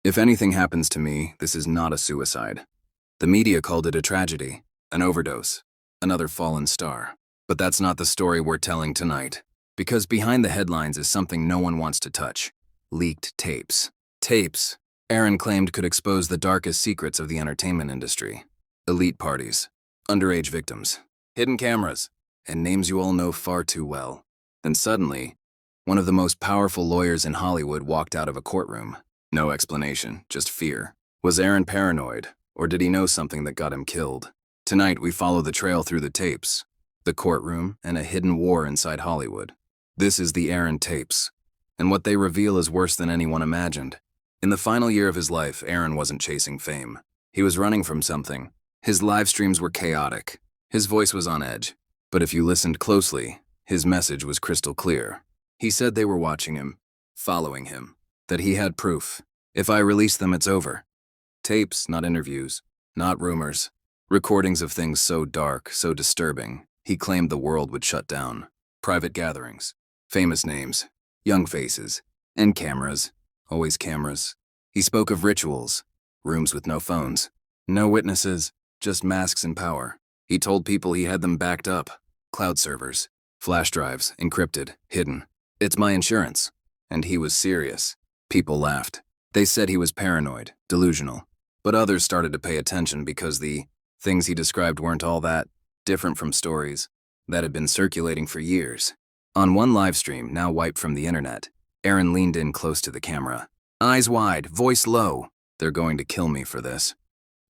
If anything happens to me, this is not a suicide. The media called it a tragedy, an overdose, another fallen star. But that's not the story we're telling tonight. Because behind the headlines is something no one wants to touch. Leaked tapes. Tapes, Aaron claimed, could expose the darkest secrets of the entertainment industry. Elite parties, underage victims, hidden cameras, and names you all know far too well. Then suddenly, one of the most powerful lawyers in Hollywood walked out of a courtroom. No explanation, just fear. Was Aaron paranoid, or did he know something that got him killed? Tonight, we follow the trail through the tapes, the courtroom, and a hidden war inside Hollywood. This is the Aaron tapes, and what they reveal is worse than anyone imagined. In the final year of his life, Aaron wasn't chasing fame. He was running from something. His live streams were chaotic. His voice was on edge. But if you listened closely, his message was crystal clear. He said they were watching him, following him, that he had proof. If I release them, it's over. Tapes, not interviews, not rumors. Recordings of things so dark, so disturbing, he claimed the world would shut down. Private gatherings, famous names, young faces, and cameras, always cameras. He spoke of rituals, rooms with no phones, no witnesses, just masks and power. He told people he had them backed up, cloud servers, flash drives, encrypted, hidden. It's my insurance. And he was serious. People laughed. They said he was paranoid, delusional. But others started to pay attention because the things he described weren't all that different from stories that had been circulating for years. On one live stream, now wiped from the internet, Aaron leaned in close to the camera. Eyes wide, voice low. They're going to kill me for this.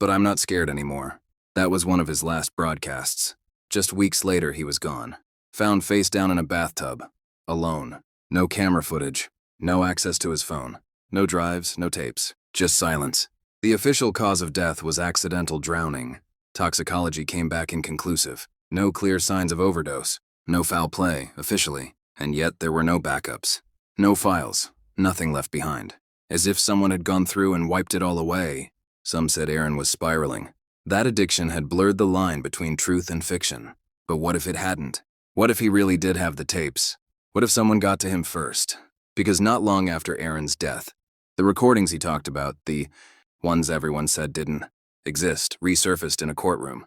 But I'm not scared anymore. That was one of his last broadcasts. Just weeks later, he was gone. Found face down in a bathtub. Alone. No camera footage. No access to his phone. No drives, no tapes. Just silence. The official cause of death was accidental drowning. Toxicology came back inconclusive. No clear signs of overdose. No foul play, officially. And yet there were no backups. No files. Nothing left behind. As if someone had gone through and wiped it all away. Some said Aaron was spiraling. That addiction had blurred the line between truth and fiction. But what if it hadn't? What if he really did have the tapes? What if someone got to him first? Because not long after Aaron's death, the recordings he talked about, the ones everyone said didn't exist, resurfaced in a courtroom.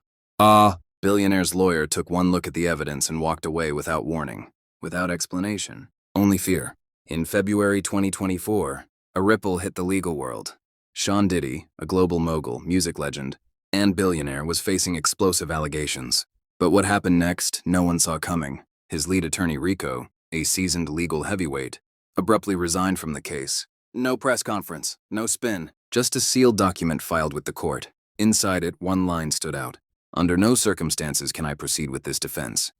Billionaire's lawyer took one look at the evidence and walked away without warning, without explanation, only fear. In February 2024, a ripple hit the legal world. Sean Diddy, a global mogul, music legend, and billionaire, was facing explosive allegations. But what happened next, no one saw coming. His lead attorney, Rico, a seasoned legal heavyweight, abruptly resigned from the case. No press conference, no spin, just a sealed document filed with the court. Inside it, one line stood out. Under no circumstances can I proceed with this defense.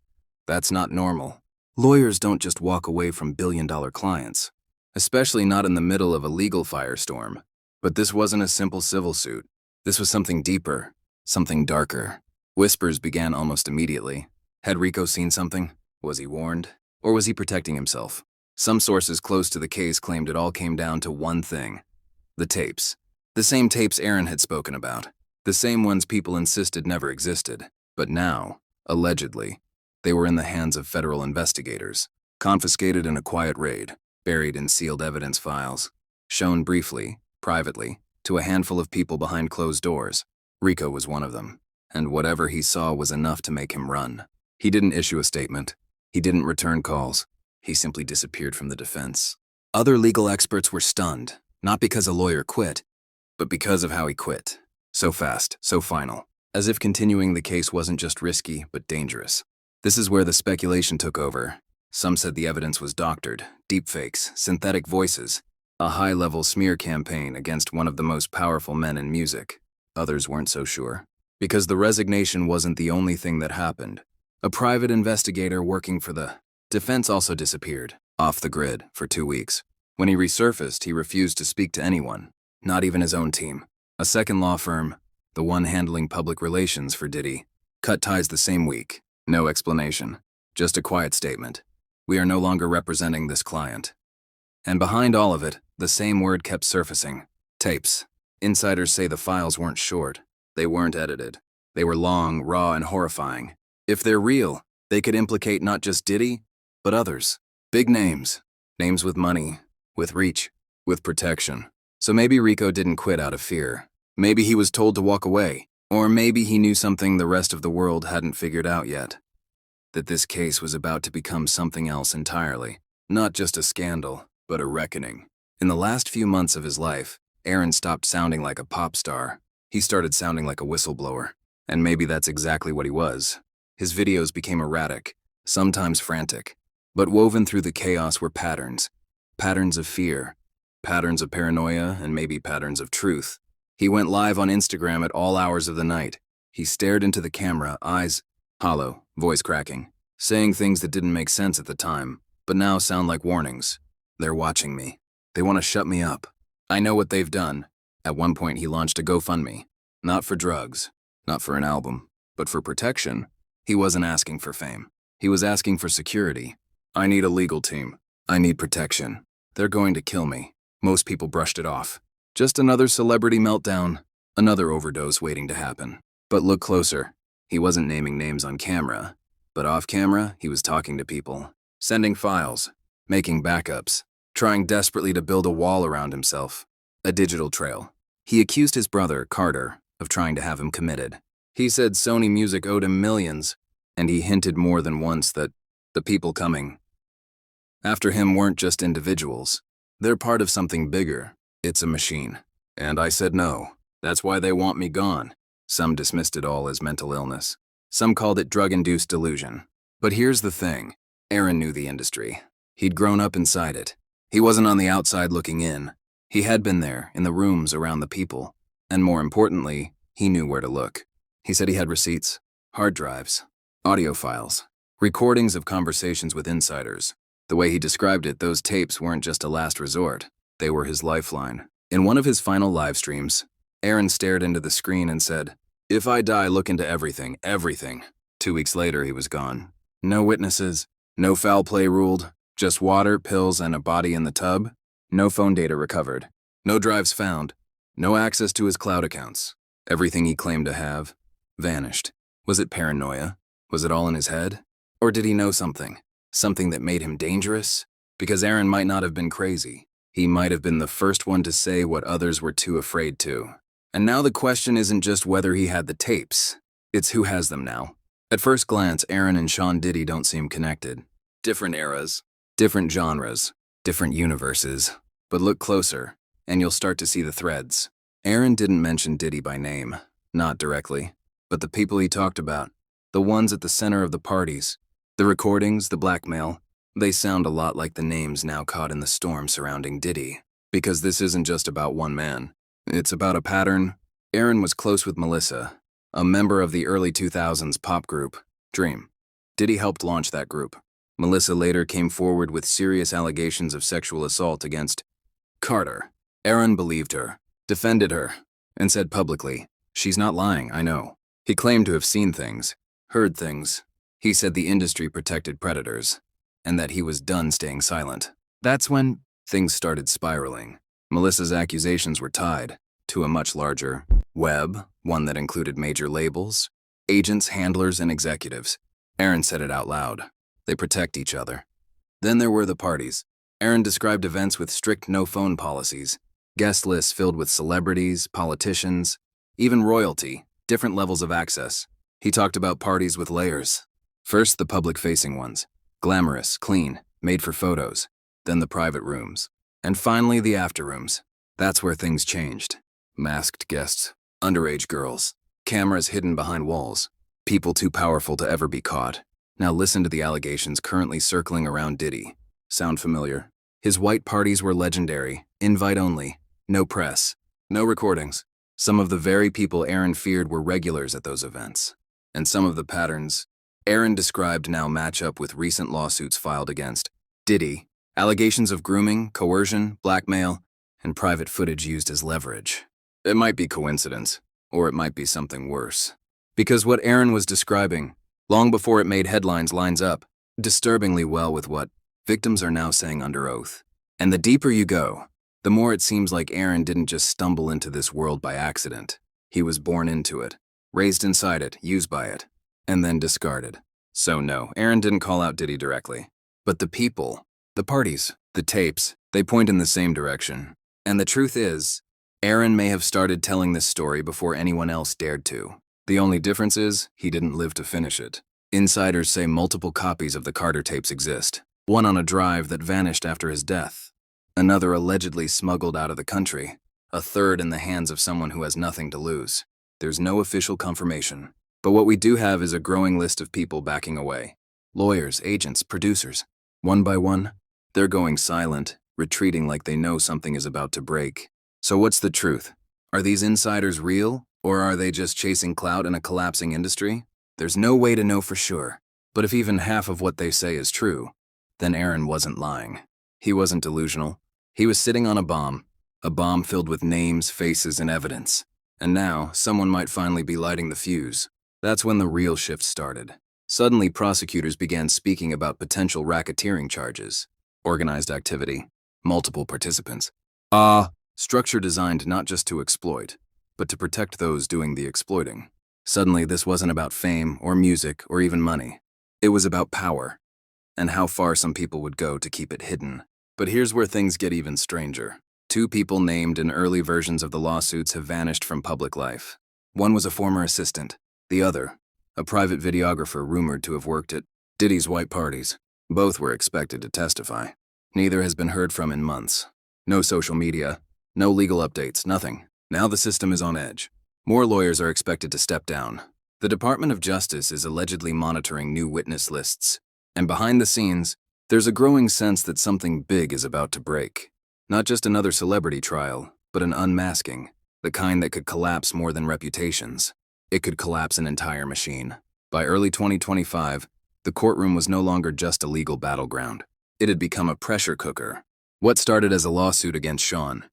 That's not normal. Lawyers don't just walk away from billion-dollar clients, especially not in the middle of a legal firestorm. But this wasn't a simple civil suit. This was something deeper, something darker. Whispers began almost immediately. Had Rico seen something? Was he warned? Or was he protecting himself? Some sources close to the case claimed it all came down to one thing. The tapes. The same tapes Aaron had spoken about. The same ones people insisted never existed. But now, allegedly, they were in the hands of federal investigators, confiscated in a quiet raid, buried in sealed evidence files, shown briefly, privately, to a handful of people behind closed doors. Rico was one of them, and whatever he saw was enough to make him run. He didn't issue a statement. He didn't return calls. He simply disappeared from the defense. Other legal experts were stunned, not because a lawyer quit, but because of how he quit. So fast, so final, as if continuing the case wasn't just risky, but dangerous. This is where the speculation took over. Some said the evidence was doctored, deepfakes, synthetic voices, a high-level smear campaign against one of the most powerful men in music. Others weren't so sure. Because the resignation wasn't the only thing that happened. A private investigator working for the defense also disappeared, off the grid, for 2 weeks. When he resurfaced, he refused to speak to anyone, not even his own team. A second law firm, the one handling public relations for Diddy, cut ties the same week. No explanation, just a quiet statement. We are no longer representing this client. And behind all of it, the same word kept surfacing. Tapes. Insiders say the files weren't short. They weren't edited. They were long, raw, and horrifying. If they're real, they could implicate not just Diddy, but others. Big names. Names with money, with reach, with protection. So maybe Rico didn't quit out of fear. Maybe he was told to walk away. Or maybe he knew something the rest of the world hadn't figured out yet. That this case was about to become something else entirely. Not just a scandal, but a reckoning. In the last few months of his life, Aaron stopped sounding like a pop star. He started sounding like a whistleblower. And maybe that's exactly what he was. His videos became erratic, sometimes frantic. But woven through the chaos were patterns. Patterns of fear. Patterns of paranoia, and maybe patterns of truth. He went live on Instagram at all hours of the night. He stared into the camera, eyes hollow, voice cracking, saying things that didn't make sense at the time, but now sound like warnings. They're watching me. They want to shut me up. I know what they've done. At one point, he launched a GoFundMe. Not for drugs, not for an album, but for protection. He wasn't asking for fame. He was asking for security. I need a legal team. I need protection. They're going to kill me. Most people brushed it off. Just another celebrity meltdown, another overdose waiting to happen. But look closer. He wasn't naming names on camera, but off camera, he was talking to people, sending files, making backups, trying desperately to build a wall around himself, a digital trail. He accused his brother, Carter, of trying to have him committed. He said Sony Music owed him millions, and he hinted more than once that the people coming after him weren't just individuals. They're part of something bigger. It's a machine. And I said no. That's why they want me gone. Some dismissed it all as mental illness. Some called it drug-induced delusion. But here's the thing. Aaron knew the industry. He'd grown up inside it. He wasn't on the outside looking in. He had been there, in the rooms around the people. And more importantly, he knew where to look. He said he had receipts, hard drives, audio files, recordings of conversations with insiders. The way he described it, those tapes weren't just a last resort. They were his lifeline. In one of his final live streams, Aaron stared into the screen and said, "If I die, look into everything, everything." 2 weeks later, he was gone. No witnesses, no foul play ruled, just water, pills, and a body in the tub. No phone data recovered. No drives found. No access to his cloud accounts. Everything he claimed to have vanished. Was it paranoia? Was it all in his head? Or did he know something? Something that made him dangerous? Because Aaron might not have been crazy. He might have been the first one to say what others were too afraid to. And now the question isn't just whether he had the tapes. It's who has them now. At first glance, Aaron and Sean Diddy don't seem connected. Different eras, different genres, different universes. But look closer, and you'll start to see the threads. Aaron didn't mention Diddy by name, not directly, but the people he talked about, the ones at the center of the parties, the recordings, the blackmail, they sound a lot like the names now caught in the storm surrounding Diddy. Because this isn't just about one man. It's about a pattern. Aaron was close with Melissa, a member of the early 2000s pop group, Dream. Diddy helped launch that group. Melissa later came forward with serious allegations of sexual assault against Carter. Aaron believed her, defended her, and said publicly, "She's not lying, I know." He claimed to have seen things, heard things. He said the industry protected predators, and that he was done staying silent. That's when things started spiraling. Melissa's accusations were tied to a much larger web, one that included major labels, agents, handlers, and executives. Aaron said it out loud. They protect each other. Then there were the parties. Aaron described events with strict no-phone policies, guest lists filled with celebrities, politicians, even royalty, different levels of access. He talked about parties with layers. First, the public-facing ones. Glamorous, clean, made for photos. Then the private rooms. And finally, the after rooms. That's where things changed. Masked guests, underage girls, cameras hidden behind walls, people too powerful to ever be caught. Now listen to the allegations currently circling around Diddy. Sound familiar? His white parties were legendary, invite only, no press, no recordings. Some of the very people Aaron feared were regulars at those events. And some of the patterns Aaron described now match up with recent lawsuits filed against Diddy. Allegations of grooming, coercion, blackmail, and private footage used as leverage. It might be coincidence, or it might be something worse. Because what Aaron was describing, long before it made headlines, lines up disturbingly well with what victims are now saying under oath. And the deeper you go, the more it seems like Aaron didn't just stumble into this world by accident. He was born into it, raised inside it, used by it, and then discarded. So no, Aaron didn't call out Diddy directly. But the people, the parties, the tapes, they point in the same direction. And the truth is, Aaron may have started telling this story before anyone else dared to. The only difference is, he didn't live to finish it. Insiders say multiple copies of the Carter tapes exist. One on a drive that vanished after his death. Another allegedly smuggled out of the country. A third in the hands of someone who has nothing to lose. There's no official confirmation. But what we do have is a growing list of people backing away. Lawyers, agents, producers. One by one, they're going silent, retreating like they know something is about to break. So what's the truth? Are these insiders real, or are they just chasing clout in a collapsing industry? There's no way to know for sure. But if even half of what they say is true, then Aaron wasn't lying. He wasn't delusional. He was sitting on a bomb filled with names, faces, and evidence. And now, someone might finally be lighting the fuse. That's when the real shift started. Suddenly, prosecutors began speaking about potential racketeering charges, organized activity, multiple participants. Structure designed not just to exploit, but to protect those doing the exploiting. Suddenly, this wasn't about fame or music or even money. It was about power, and how far some people would go to keep it hidden. But here's where things get even stranger. Two people named in early versions of the lawsuits have vanished from public life. One was a former assistant. The other, a private videographer rumored to have worked at Diddy's white parties. Both were expected to testify. Neither has been heard from in months. No social media, no legal updates, nothing. Now the system is on edge. More lawyers are expected to step down. The Department of Justice is allegedly monitoring new witness lists. And behind the scenes, there's a growing sense that something big is about to break. Not just another celebrity trial, but an unmasking, the kind that could collapse more than reputations. It could collapse an entire machine. By early 2025, the courtroom was no longer just a legal battleground. It had become a pressure cooker. What started as a lawsuit against Sean,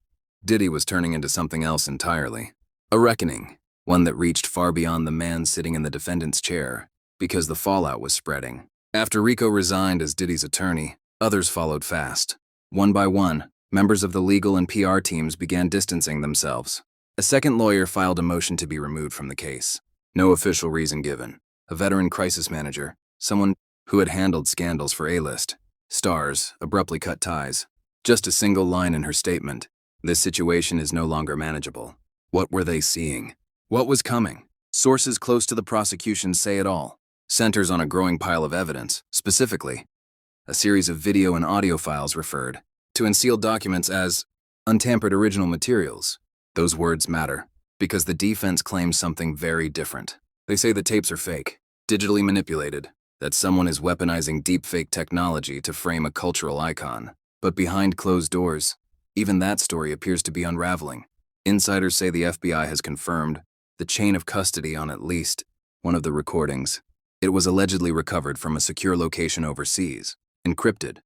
Diddy was turning into something else entirely. A reckoning, one that reached far beyond the man sitting in the defendant's chair, because the fallout was spreading. After Rico resigned as Diddy's attorney, others followed fast. One by one, members of the legal and PR teams began distancing themselves. A second lawyer filed a motion to be removed from the case. No official reason given. A veteran crisis manager, someone who had handled scandals for A-list stars, abruptly cut ties. Just a single line in her statement. This situation is no longer manageable. What were they seeing? What was coming? Sources close to the prosecution say it all. Centers on a growing pile of evidence, specifically a series of video and audio files referred to unsealed documents as untampered original materials. Those words matter, because the defense claims something very different. They say the tapes are fake, digitally manipulated, that someone is weaponizing deepfake technology to frame a cultural icon. But behind closed doors, even that story appears to be unraveling. Insiders say the FBI has confirmed the chain of custody on at least one of the recordings. It was allegedly recovered from a secure location overseas, encrypted,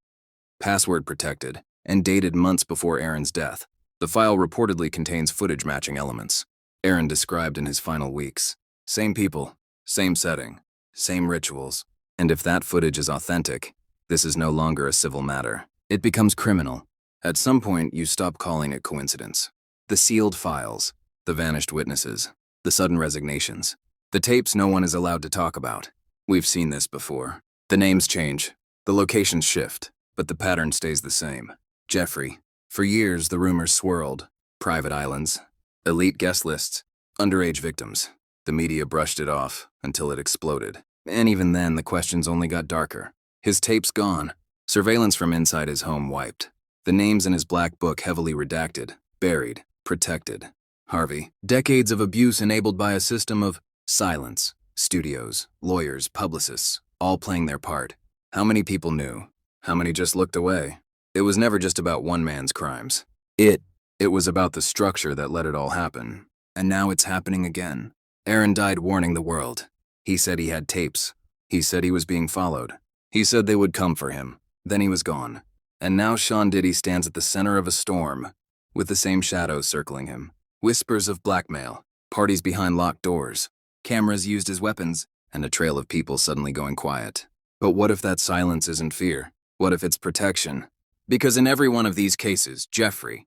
password protected, and dated months before Aaron's death. The file reportedly contains footage matching elements Aaron described in his final weeks. Same people, same setting, same rituals. And if that footage is authentic, this is no longer a civil matter. It becomes criminal. At some point, you stop calling it coincidence. The sealed files, the vanished witnesses, the sudden resignations, the tapes no one is allowed to talk about. We've seen this before. The names change, the locations shift, but the pattern stays the same. Jeffrey. For years, the rumors swirled. Private islands, elite guest lists, underage victims. The media brushed it off until it exploded. And even then, the questions only got darker. His tapes gone. Surveillance from inside his home wiped. The names in his black book heavily redacted, buried, protected. Harvey. Decades of abuse enabled by a system of silence. Studios, lawyers, publicists, all playing their part. How many people knew? How many just looked away? It was never just about one man's crimes. It was about the structure that let it all happen. And now it's happening again. Aaron died warning the world. He said he had tapes. He said he was being followed. He said they would come for him. Then he was gone. And now Sean Diddy stands at the center of a storm, with the same shadows circling him. Whispers of blackmail, parties behind locked doors, cameras used as weapons, and a trail of people suddenly going quiet. But what if that silence isn't fear? What if it's protection? Because in every one of these cases, Jeffrey,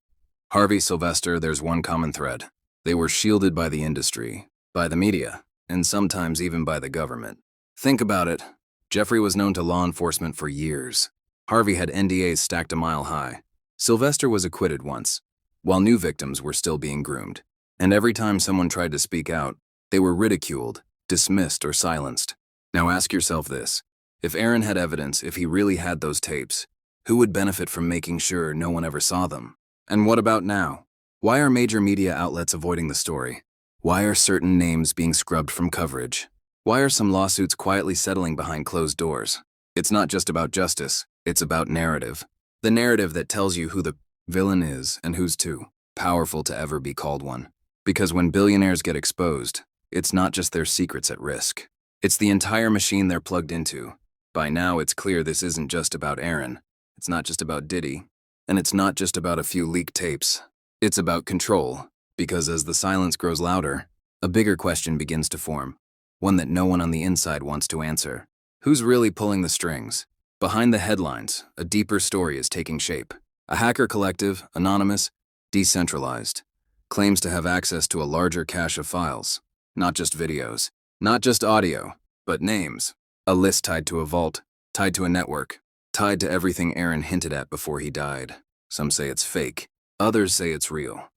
Harvey, Sylvester, there's one common thread. They were shielded by the industry, by the media, and sometimes even by the government. Think about it. Jeffrey was known to law enforcement for years. Harvey had NDAs stacked a mile high. Sylvester was acquitted once. while new victims were still being groomed. And every time someone tried to speak out, they were ridiculed, dismissed, or silenced. Now ask yourself this. If Aaron had evidence, if he really had those tapes, who would benefit from making sure no one ever saw them? And what about now? Why are major media outlets avoiding the story? Why are certain names being scrubbed from coverage? Why are some lawsuits quietly settling behind closed doors? It's not just about justice, it's about narrative. The narrative that tells you who the villain is and who's too powerful to ever be called one. Because when billionaires get exposed, it's not just their secrets at risk. It's the entire machine they're plugged into. By now, it's clear this isn't just about Aaron. It's not just about Diddy. And it's not just about a few leaked tapes. It's about control. Because as the silence grows louder, a bigger question begins to form. One that no one on the inside wants to answer. Who's really pulling the strings? Behind the headlines, a deeper story is taking shape. A hacker collective, anonymous, decentralized, claims to have access to a larger cache of files. Not just videos, not just audio, but names. A list tied to a vault, tied to a network, tied to everything Aaron hinted at before he died. Some say it's fake, others say it's real.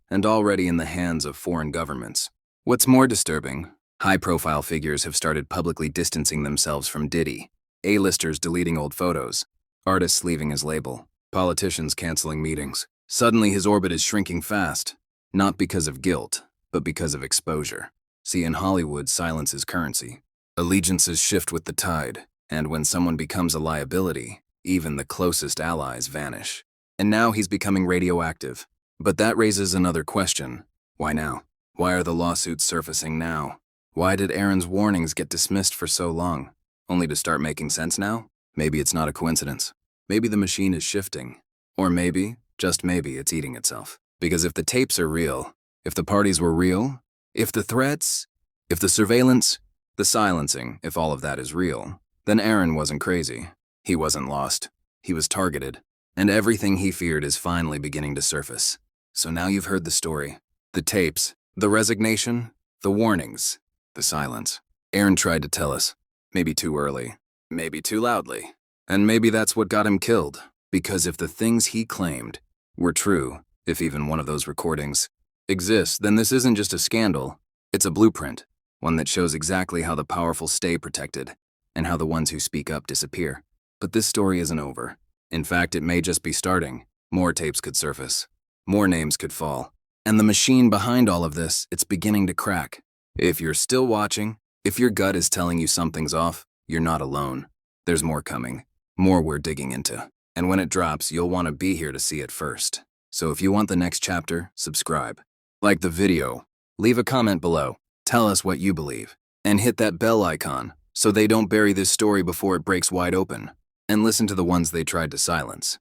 And already in the hands of foreign governments. What's more disturbing, high-profile figures have started publicly distancing themselves from Diddy. A-listers deleting old photos, artists leaving his label, politicians canceling meetings. Suddenly his orbit is shrinking fast, not because of guilt, but because of exposure. See, in Hollywood, silence is currency. Allegiances shift with the tide, and when someone becomes a liability, even the closest allies vanish. And now he's becoming radioactive. But that raises another question. Why now? Why are the lawsuits surfacing now? Why did Aaron's warnings get dismissed for so long? Only to start making sense now? Maybe it's not a coincidence. Maybe the machine is shifting. Or maybe, just maybe, it's eating itself. Because if the tapes are real, if the parties were real, if the threats, if the surveillance, the silencing, if all of that is real, then Aaron wasn't crazy. He wasn't lost. He was targeted. And everything he feared is finally beginning to surface. So now you've heard the story. The tapes, the resignation, the warnings, the silence. Aaron tried to tell us. Maybe too early. Maybe too loudly. And maybe that's what got him killed. Because if the things he claimed were true, if even one of those recordings exists, then this isn't just a scandal. It's a blueprint. One that shows exactly how the powerful stay protected and how the ones who speak up disappear. But this story isn't over. In fact, it may just be starting. More tapes could surface. More names could fall. And the machine behind all of this, it's beginning to crack. If you're still watching, if your gut is telling you something's off, you're not alone. There's more coming. More we're digging into. And when it drops, you'll want to be here to see it first. So if you want the next chapter, subscribe. Like the video. Leave a comment below. Tell us what you believe. And hit that bell icon so they don't bury this story before it breaks wide open. And listen to the ones they tried to silence.